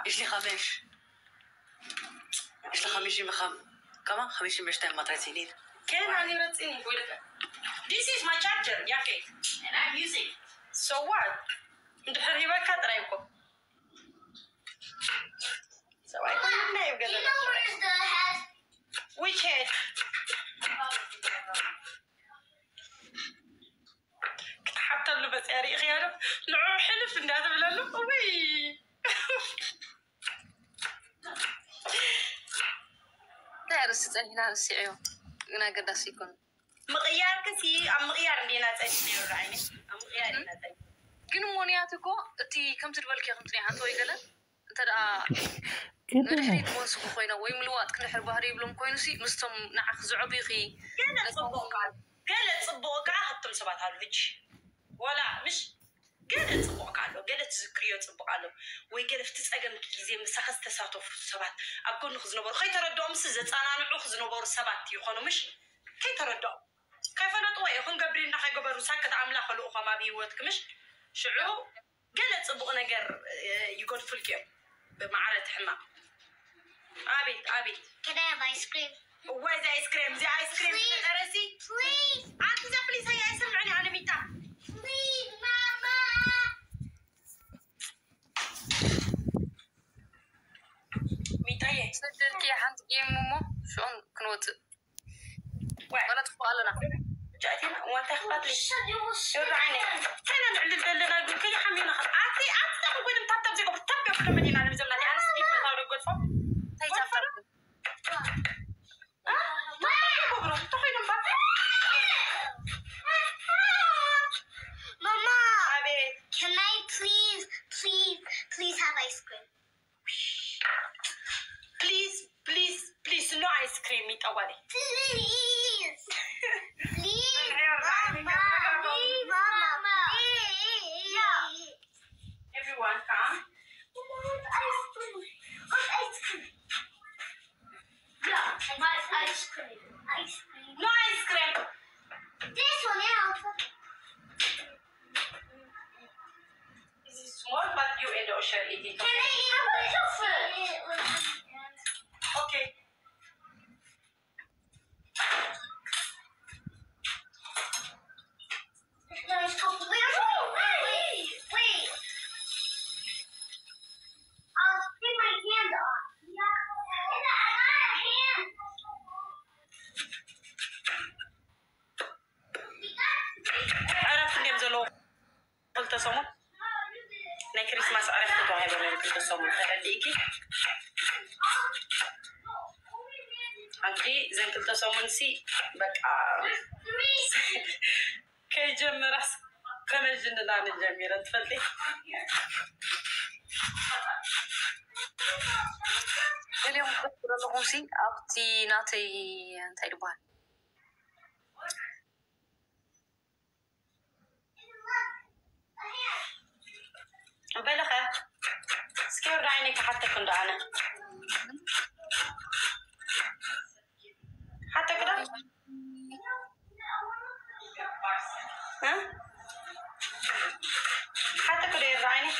ايش لي خمش ايش لي خمشي مخم كمان خمشي مشتاق ما ترسيني كان أنا رتيني This is my charger ياكي and I'm using it so what ندحر هي بكات رايكم so I couldn't know you know where's the head which head حتى اللي بس أريخ يا رب لعو حلف إن هذا بلا له وي لا رست هنا السعيو أنا قد أسيكون مغيار كسي أم مغيار اللي ناتج نيو رعيني أم مغيار اللي ناتج كنو مونياتكو تي كم تربل كي خمسين عطوا يقلا ترى نحريد موسو خوينا ويملوات كنا حرب هري بلوم كوينسي مستم نعخ زعبيخي قالت صبوك حتى سبات هالفيتش ولا مش قالت صبوك له قالت ذكريات صبوك له ويقال فتسأجن كيزي مسخس تساتف سبات أكون خزنا بور خي تردوا مسزت أنا نروح خزنا بور سبات يخونوا مش كي تردوا كيف نطوي يخون قبرين نحي قبروا ساكت عملا خلوا أخا ما بيوتك مش شعو قالت صبوك نجر يقول في الكيو بمعارض حما عبيد can I have ice cream where's the ice cream the ice cream please please عاد please هيا سمعني على ميتا please mama ميتاية سجلتي عند جيم مومو شلون كنوت ولا تفعل لنا جاتينا وانت اخبط لي يرجع عينك كان نعلل نقول كي حمينا خط عطي تاخذ وين متطب زي قبل تبي ولا مدينه على زمنا انا سيدي ما صار يقول فوق هاي تفرق ما تخيل mama عبيد can I please have ice cream please no ice cream متأولي please please mama everyone come ice cream yeah I want ice cream no ice cream this one out this is small but you and Osha eat it can I eat a little fruit okay There's a couple. Wait. I'll take my hand off. Yeah. My hand. عرفت اللي بزلو قلت صمت نا كريسماس عرفت تو هاي بلين قلت صمت هديكي أنتي زين قلت صمت سي بقى كي جمع رأس كنا جننا نجميرة تفلي اليوم كنت رغوسي أبتي ناتي تايلبان بلغة سكير رعينك حتى كنت أنا حتى كده ها حتى كده رعينك